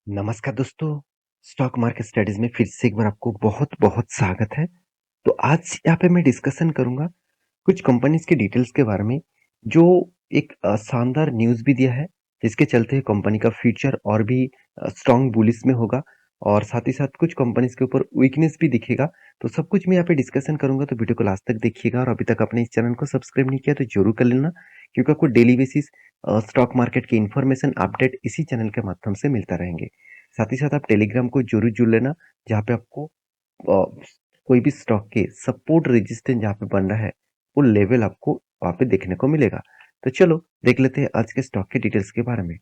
नमस्कार दोस्तों, stock market studies में फिर से एक बार आपको बहुत-बहुत स्वागत है। तो आज यहाँ पे मैं डिस्कशन करूँगा कुछ कंपनीज़ के डिटेल्स के बारे में, जो एक शानदार न्यूज़ भी दिया है, जिसके चलते कंपनी का फ्यूचर और भी स्ट्रॉन्ग बुलिश में होगा और साथ ही साथ कुछ कंपनीज़ के ऊपर वीकनेस भी दिखेगा। तो सब कुछ मैं यहाँ पे डिस्कशन करूँगा, तो वीडियो को लास्ट तक देखिएगा और अभी तक आपने इस चैनल को सब्सक्राइब नहीं किया तो ज़रूर कर लेना, क्योंकि आपको डेली बेसिस स्टॉक मार्केट की इन्फॉर्मेशन अपडेट इसी चैनल के माध्यम से मिलता रहेंगे। साथ ही साथ आप टेलीग्राम को ज़रूर जुड़ लेना, जहाँ पे आपको अ, कोई भी स्टॉक के सपोर्ट रेजिस्टेंस जहाँ पे बन रहा है, वो लेवल आपको वहाँ पे देखने को मिलेगा। तो चलो देख लेते हैं आज के स्टॉक के डिटेल्स के बारे में।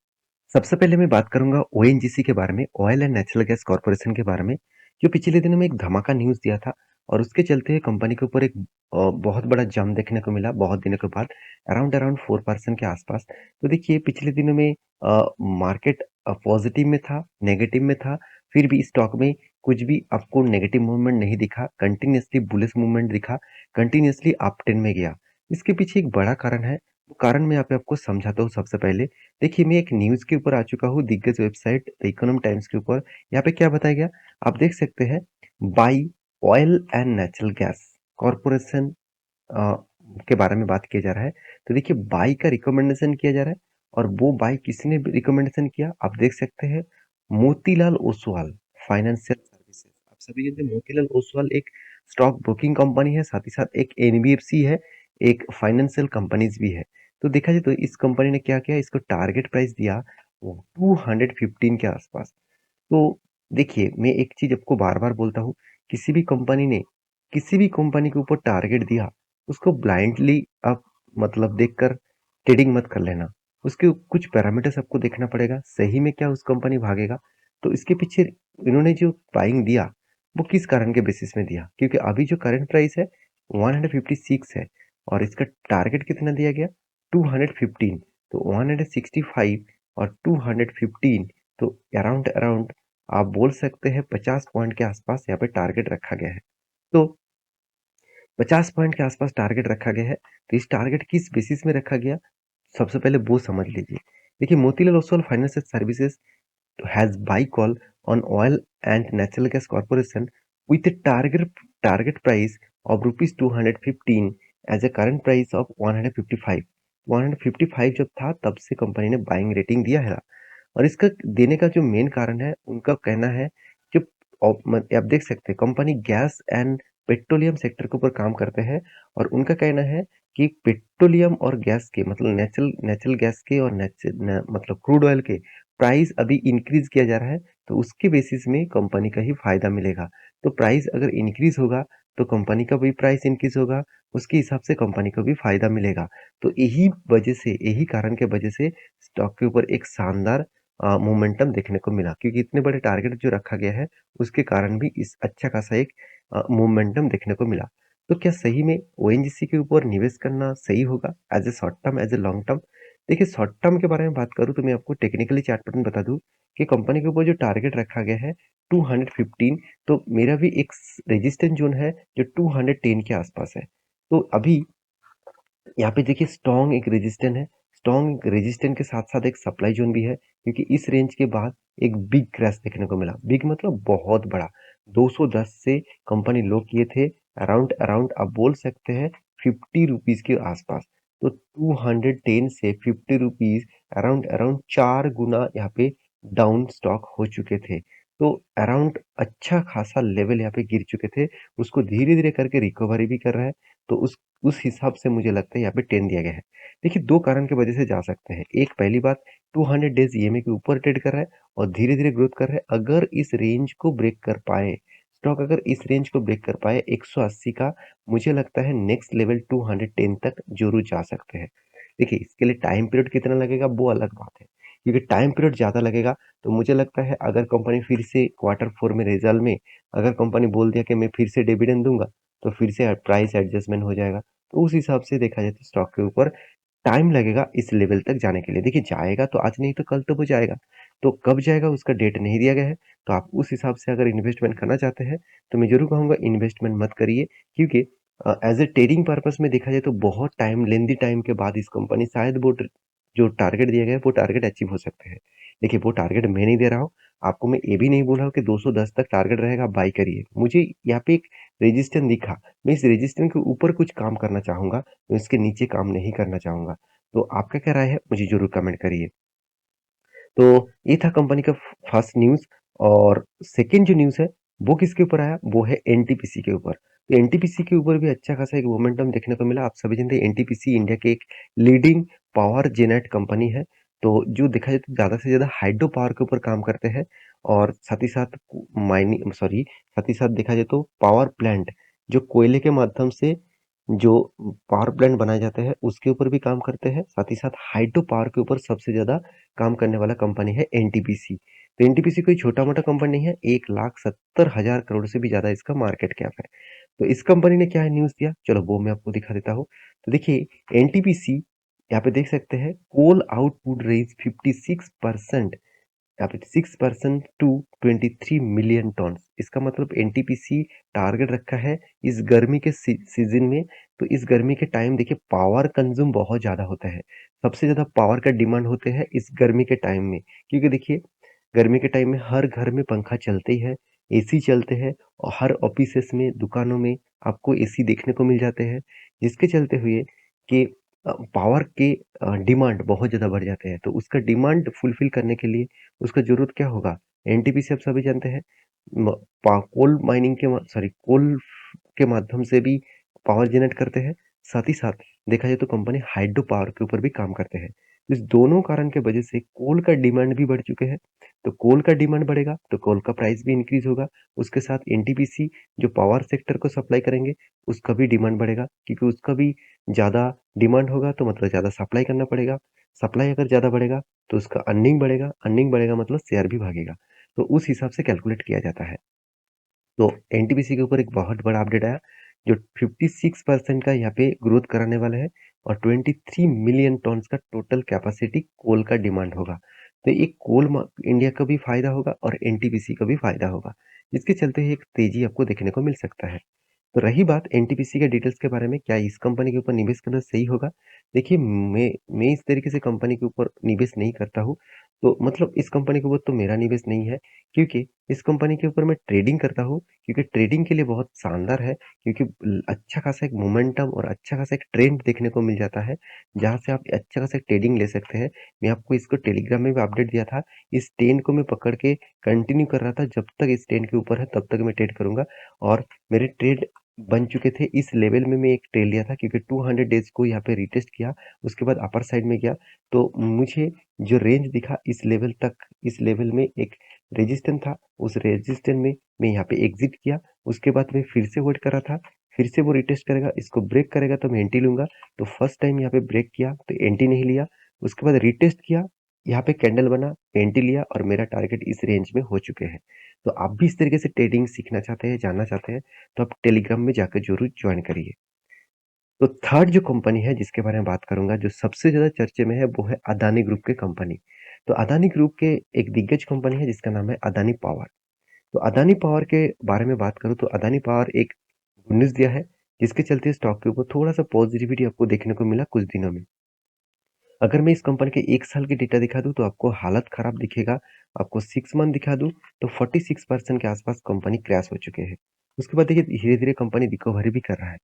सबसे पहले मैं बात करूंगा ओएनजीसी के बारे में, oil and natural gas corporation के बारे में, जो पिछले दिनों में एक धमाका न्यूज़ दिया था और उसके चलते कंपनी के ऊपर एक बहुत बड़ा जंप देखने को मिला बहुत दिनों के बाद, अराउंड अराउंड 4% के आसपास। तो देखिए पिछले दिनों में मार्केट पॉजिटिव में था, नेगेटिव में था, फिर भी स्टॉक में कुछ भी आपको नेगेटिव मूवमेंट नहीं दिखा, कंटिन्यूअसली बुलिश मूवमेंट दिखा, कंटिन्यूअसली अप ट्रेंड में गया। इसके पीछे एक बड़ा कारण है, वो कारण मैं यहाँ पे आपको समझाता हूँ। सबसे पहले देखिए, मैं एक न्यूज़ के ऊपर आ चुका हूँ, दिग्गज वेबसाइट द इकोनॉमिक टाइम्स के ऊपर। यहाँ पे क्या बताया गया, आप देख सकते हैं, by oil and natural gas corporation uh, के बारे में बात किया जा रहा है। तो देखिए बाई का रिकमेंडेशन किया जा रहा है और वो बाई किसने रिकमेंडेशन किया, आप देख सकते हैं, मोतीलाल ओसवाल फाइनेंशियल सर्विसेज। आप सभी जानते हैं मोतीलाल ओसवाल एक स्टॉक ब्रोकिंग कंपनी है, साथ ही साथ एक एनबीएफसी है, एक फाइनेंशियल कंपनीज भी है। तो देखा जाए तो इस कंपनी ने क्या किया, इसको टारगेट प्राइस दिया 215 के आसपास। तो देखिए मैं एक चीज आपको बार बार बोलता हूँ, किसी भी कंपनी ने किसी भी कंपनी के ऊपर टारगेट दिया, उसको ब्लाइंडली आप मतलब देखकर ट्रेडिंग मत कर लेना। उसके कुछ पैरामीटर्स आपको देखना पड़ेगा, सही में क्या उस कंपनी भागेगा। तो इसके पीछे इन्होंने जो बाइंग दिया, वो किस कारण के बेसिस में दिया, क्योंकि अभी जो करंट प्राइस है 156 है और इसका टारगेट कितना दिया गया, 215। तो 165 और 215, तो अराउंड अराउंड आप बोल सकते हैं 50 पॉइंट के आसपास यहाँ पे टारगेट रखा गया है। तो 50 पॉइंट के आसपास टारगेट रखा गया है। तो इस टारगेट किस बेसिस में रखा गया, सबसे पहले वो समझ लीजिए। देखिए Motilal Oswal financial services has buy call on oil and natural gas corporation with a target price of rupees 215 as a current price of 155। 155 जब था तब से कंपनी ने बाइंग रेटिंग दिया है। और इसका देने का जो मेन कारण है, उनका कहना है, जो आप देख सकते हैं company gas and petroleum sector के ऊपर काम करते हैं और उनका कहना है कि पेट्रोलियम और गैस के मतलब नेचुरल नेचुरल गैस के और मतलब क्रूड ऑयल के प्राइस अभी इंक्रीज किया जा रहा है। तो उसके बेसिस में कंपनी का ही फायदा मिलेगा। तो प्राइस अगर इंक्रीज होगा तो कंपनी का भी प्राइस इंक्रीज होगा, उसके हिसाब से कंपनी को भी फायदा मिलेगा। तो यही कारण के वजह से स्टॉक के ऊपर एक शानदार मोमेंटम देखने को मिला, क्योंकि इतने बड़े टारगेट जो रखा गया है उसके कारण भी इस अच्छा खासा एक मोमेंटम देखने को मिला। तो क्या सही में ओएनजीसी के ऊपर निवेश करना सही होगा, as a short term as a long term? देखिए शॉर्ट टर्म के बारे में बात करूँ तो मैं आपको टेक्निकली चार्ट पैटर्न बता दूं कि कंपनी के ऊपर जो टारगेट रखा गया है 215, तो मेरा भी एक रेजिस्टेंस जोन है जो 210 के आसपास है। तो अभी यहाँ पे देखिए स्ट्रॉन्ग एक रेजिस्टेंस है, स्ट्रॉन्ग रेजिस्टेंस के साथ साथ एक सप्लाई जोन भी है, क्योंकि इस रेंज के बाद एक बिग क्रैश देखने को मिला। बिग मतलब बहुत बड़ा, 210 से कंपनी लो किए थे, अराउंड अराउंड आप बोल सकते हैं 50 रुपीज के आसपास। तो 210 से 50 रुपीज, अराउंड अराउंड 4 गुना यहाँ पे डाउन स्टॉक हो चुके थे। तो अराउंड अच्छा खासा लेवल यहाँ पे गिर चुके थे, उसको धीरे धीरे करके रिकवरी भी कर रहा है। तो उस हिसाब से मुझे लगता है यहाँ पे 10 दिया गया है। देखिए 2 कारण की वजह से जा सकते हैं। एक पहली बात, 200 डेज़ ईएमए के ऊपर ट्रेड कर रहा है और धीरे-धीरे ग्रोथ कर रहा है। अगर इस रेंज को ब्रेक कर पाए, स्टॉक अगर इस रेंज को ब्रेक कर पाए 180 का, मुझे लगता है नेक्स्ट लेवल 210 तक ज़रूर जा सकते हैं। देखिए इसके लिए टाइम पीरियड कितना लगेगा वो अलग बात है, क्योंकि टाइम पीरियड ज़्यादा लगेगा तो मुझे लगता है अगर कंपनी फिर से क्वार्टर 4 में रिजल्ट में अगर कंपनी बोल दिया कि मैं फिर से डिविडेंड दूँगा, तो फिर से प्राइस एडजस्टमेंट हो जाएगा। तो उस हिसाब से देखा जाए तो स्टॉक के ऊपर टाइम लगेगा इस लेवल तक जाने के लिए। देखिए जाएगा तो आज नहीं तो कल तो वो जाएगा। तो कब जाएगा उसका डेट नहीं दिया गया है। तो आप उस हिसाब से अगर इन्वेस्टमेंट करना चाहते हैं तो मैं ज़रूर कहूँगा इन्वेस्टमेंट मत करिए, क्योंकि एज़ अ ट्रेडिंग पर्पज़ में देखा जाए तो बहुत टाइम लेंदी टाइम के बाद इस कंपनी शायद वो जो टारगेट दिया गया है वो टारगेट अचीव हो सकते हैं। देखिए वो टारगेट मैं नहीं दे रहा हूँ, आपको मैं ये भी नहीं बोल रहा हूँ कि 210 तक टारगेट रहेगा, आप बाय करिए। मुझे यहाँ पे एक रेजिस्टेंस दिखा, मैं इस रेजिस्टेंस के ऊपर कुछ काम करना चाहूँगा, मैं इसके नीचे काम नहीं करना चाहूँगा। तो आपका क्या राय है? मुझे ज़रूर कमेंट करिए। तो ये था कंपनी का फर्स्ट न्यूज़। और सेकंड जो न्यूज़ है वो किसके ऊपर आया, वो है एनटीपीसी के ऊपर। तो एनटीपीसी के ऊपर भी अच्छा खासा एक मोमेंटम देखने को मिला। आप सभी जानते हैं एनटीपीसी इंडिया के एक लीडिंग पावर जेनेट कंपनी है। तो जो देखा जाए तो ज़्यादा से ज़्यादा हाइड्रो पावर के ऊपर काम करते हैं, और साथ ही साथ माइनिंग सॉरी साथ ही साथ देखा जाए तो पावर प्लांट, जो कोयले के माध्यम से जो पावर प्लांट बनाए जाते हैं उसके ऊपर भी काम करते हैं। साथ ही साथ हाइड्रो पावर के ऊपर सबसे ज़्यादा काम करने वाला कंपनी है एनटीपीसी। तो एनटीपीसी कोई छोटा-मोटा कंपनी नहीं है, 1,70,000 करोड़ से भी ज़्यादा इसका मार्केट कैप है। तो इस कंपनी ने क्या न्यूज़ दिया, चलो वो मैं आपको दिखा देता हूँ। तो देखिए एनटीपीसी यहाँ पे देख सकते हैं, कोल आउटपुट रेज़ 56%, यहाँ पे 6% टू 23 मिलियन टन्स। इसका मतलब एनटीपीसी टारगेट रखा है इस गर्मी के सीजन में। तो इस गर्मी के टाइम देखिए पावर कंज्यूम बहुत ज़्यादा होता है। सबसे ज़्यादा पावर का डिमांड होते हैं इस गर्मी के टाइम में, क्योंकि देखिए गर्मी के टाइम में हर घर में पंखा चलते ही है, एसी चलते हैं, और हर ऑफिसेस में, दुकानों में आपको एसी देखने को मिल जाते हैं, जिसके चलते हुए कि पावर के डिमांड बहुत ज़्यादा बढ़ जाते हैं। तो उसका डिमांड फुलफिल करने के लिए उसका ज़रूरत क्या होगा? एनटीपीसी आप सभी जानते हैं, म पा कोल माइनिंग के कोल के माध्यम से भी पावर जनरेट करते हैं। साथ ही साथ देखा जाए तो कंपनी हाइड्रो पावर के ऊपर भी काम करते हैं। इस दोनों कारण के वजह से कोल का डिमांड भी बढ़ चुके हैं। तो कोल का डिमांड बढ़ेगा तो कोल का प्राइस भी इंक्रीज़ होगा। उसके साथ एनटीपीसी जो पावर सेक्टर को सप्लाई करेंगे, उसका भी डिमांड बढ़ेगा, क्योंकि उसका भी ज़्यादा डिमांड होगा तो मतलब ज़्यादा सप्लाई करना पड़ेगा। सप्लाई अगर ज़्यादा बढ़ेगा तो उसका अर्निंग बढ़ेगा मतलब शेयर भी भागेगा। तो उस हिसाब से कैलकुलेट किया जाता है। तो एनटीपीसी के ऊपर एक बहुत बड़ा अपडेट आया, जो 56% का यहाँ पे ग्रोथ कराने वाले हैं, और 23 मिलियन टन्स का टोटल कैपेसिटी कोल का डिमांड होगा। तो ये इंडिया का भी फायदा होगा और एनटीपीसी का भी फायदा होगा, जिसके चलते एक तेजी आपको देखने को मिल सकता है। तो रही बात एनटीपीसी के डिटेल्स के बारे में, क्या इस कंपनी के ऊपर निवेश करना सही होगा? देखिए मैं इस तरीके से कंपनी के ऊपर निवेश नहीं करता हूँ। तो मतलब इस कंपनी के ऊपर तो मेरा निवेश नहीं है, क्योंकि इस कंपनी के ऊपर मैं ट्रेडिंग करता हूँ, क्योंकि ट्रेडिंग के लिए बहुत शानदार है, क्योंकि अच्छा खासा एक मोमेंटम और अच्छा खासा एक ट्रेंड देखने को मिल जाता है, जहाँ से आप अच्छा खासा ट्रेडिंग ले सकते हैं। मैं आपको इसको टेलीग्राम में भी अपडेट दिया था। इस ट्रेंड को मैं पकड़ के कंटिन्यू कर रहा था, जब तक इस ट्रेंड के ऊपर है तब तक मैं ट्रेड करूंगा। और मेरे ट्रेड बन चुके थे इस लेवल में, मैं एक ट्रेड लिया था, क्योंकि 200 डेज को यहाँ पे रिटेस्ट किया, उसके बाद अपर साइड में गया। तो मुझे जो रेंज दिखा इस लेवल तक, इस लेवल में एक रेजिस्टेंस था, उस रेजिस्टेंस में मैं यहाँ पे एग्जिट किया। उसके बाद मैं फिर से वेट कर रहा था, फिर से वो रिटेस्ट करेगा, इसको ब्रेक करेगा तो मैं एंट्री लूंगा। तो फर्स्ट टाइम यहाँ पे ब्रेक किया तो एंट्री नहीं लिया। उसके बाद रिटेस्ट किया, यहाँ पे कैंडल बना, एंट्री लिया, और मेरा टारगेट इस रेंज में हो चुके हैं। तो आप भी इस तरीके से ट्रेडिंग सीखना चाहते हैं, जानना चाहते हैं, तो आप टेलीग्राम में जाकर जरूर ज्वाइन करिए। तो थर्ड जो कंपनी है जिसके बारे में बात करूंगा, जो सबसे ज्यादा चर्चे में है, वो है अदानी ग्रुप के कंपनी। तो अदानी ग्रुप के एक दिग्गज कंपनी है जिसका नाम है अदानी पावर। तो अदानी पावर के बारे में बात करूं तो अदानी पावर एक गुड न्यूज़ दिया है, जिसके चलते स्टॉक के ऊपर थोड़ा सा पॉजिटिविटी आपको देखने को मिला कुछ दिनों में। अगर मैं इस कंपनी के 1 साल की डेटा दिखा दूँ तो आपको हालत खराब दिखेगा। आपको 6 मंथ दिखा दूँ तो 46% के आसपास कंपनी क्रैश हो चुके हैं। उसके बाद देखिए धीरे-धीरे कंपनी रिकवरी भी कर रहा है।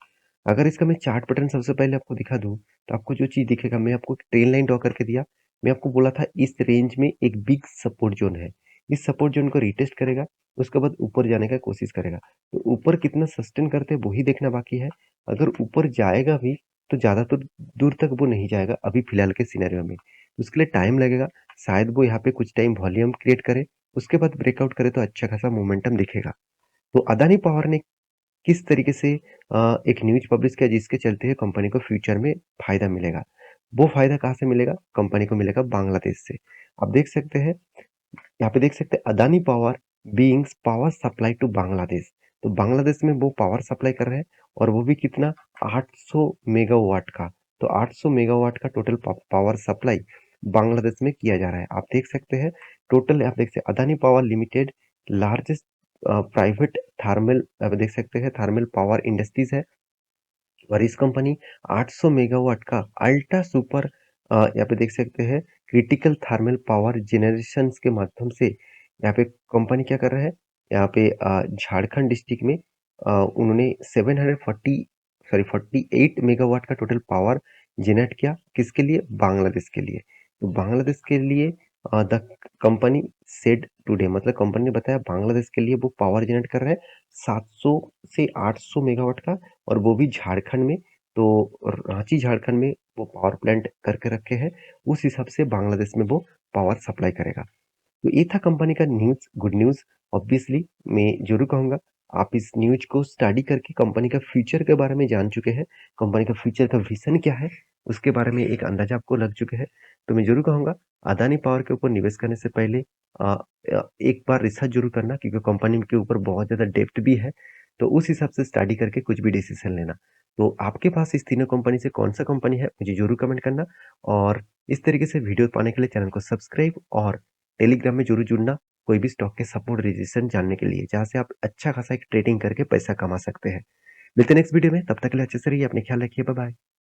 अगर इसका मैं चार्ट पैटर्न सबसे पहले आपको दिखा दूँ, तो आपको जो चीज़ दिखेगा, मैं आपको ट्रेल लाइन ड्रॉ करके दिया। मैं आपको बोला था इस रेंज में एक बिग सपोर्ट ज़ोन है। इस सपोर्ट ज़ोन को रिटेस्ट करेगा, उसके बाद ऊपर जाने का कोशिश करेगा। तो ऊपर कितना सस्टेन करते हैं वही देखना बाकी है। अगर ऊपर जाएगा भी तो ज़्यादा तो दूर तक वो नहीं जाएगा अभी फिलहाल के सिनेरियो में। उसके लिए टाइम लगेगा, शायद वो यहाँ पे कुछ टाइम वॉल्यूम क्रिएट करे, उसके बाद ब्रेकआउट करे तो अच्छा खासा मोमेंटम दिखेगा। तो अदानी पावर ने किस तरीके से एक न्यूज़ पब्लिश किया जिसके चलते कंपनी को फ्यूचर में फ़ायदा मिलेगा। वो फ़ायदा कहाँ से मिलेगा? कंपनी को मिलेगा बांग्लादेश से। आप देख सकते हैं, यहाँ पे देख सकते हैं Adani power beings power supply to Bangladesh. तो बांग्लादेश में वो पावर सप्लाई कर रहे हैं, और वो भी कितना, 800 मेगावाट का। तो 800 मेगावाट का टोटल पावर सप्लाई बांग्लादेश में किया जा रहा है। आप देख सकते हैं टोटल, आप देख सकते हैं Adani power limited largest private thermal, आप देख सकते हैं थर्मल पावर इंडस्ट्रीज है। और इस कंपनी 800 मेगावाट का अल्ट्रा सुपर यहाँ पे देख सकते हैं क्रिटिकल थर्मल पावर जनरेशन के माध्यम से यहाँ पे कंपनी क्या कर रहा है, यहाँ पे झारखंड डिस्ट्रिक्ट में उन्होंने 48 मेगावाट का टोटल पावर जनरेट किया। किसके लिए? बांग्लादेश के लिए। तो बांग्लादेश के लिए द कंपनी सेड टुडे, मतलब कंपनी ने बताया बांग्लादेश के लिए वो पावर जनरेट कर रहा है 700 से 800 मेगावाट का, और वो भी झारखंड में। तो रांची झारखंड में वो पावर प्लांट करके रखे हैं, उस हिसाब से बांग्लादेश में वो पावर सप्लाई करेगा। तो ये था कंपनी का न्यूज़, गुड न्यूज़। ऑब्वियसली मैं ज़रूर कहूँगा आप इस न्यूज़ को स्टडी करके कंपनी का फ्यूचर के बारे में जान चुके हैं, कंपनी का फ्यूचर का विज़न क्या है, उसके बारे में एक अंदाज़ा आपको लग चुके हैं। तो मैं ज़रूर कहूँगा अदानी पावर के ऊपर निवेश करने से पहले एक बार रिसर्च ज़रूर करना, क्योंकि कंपनी के ऊपर बहुत ज़्यादा डेप्थ भी है। तो उस हिसाब से स्टडी करके कुछ भी डिसीज़न लेना। तो आपके पास इस तीनों कंपनी से कौन-सा कंपनी है, मुझे ज़रूर कमेंट करना। और इस तरीके से वीडियो पाने के लिए चैनल को सब्सक्राइब और टेलीग्राम में ज़रूर जुड़ना, कोई भी स्टॉक के सपोर्ट रजिस्ट्रेशन जानने के लिए, जहाँ से आप अच्छा खासा एक ट्रेडिंग करके पैसा कमा सकते हैं। मिलते हैं नेक्स्ट वीडियो में, तब तक के लिए अच्छे से रहिए, अपने ख्याल रखिए, बाय बाय।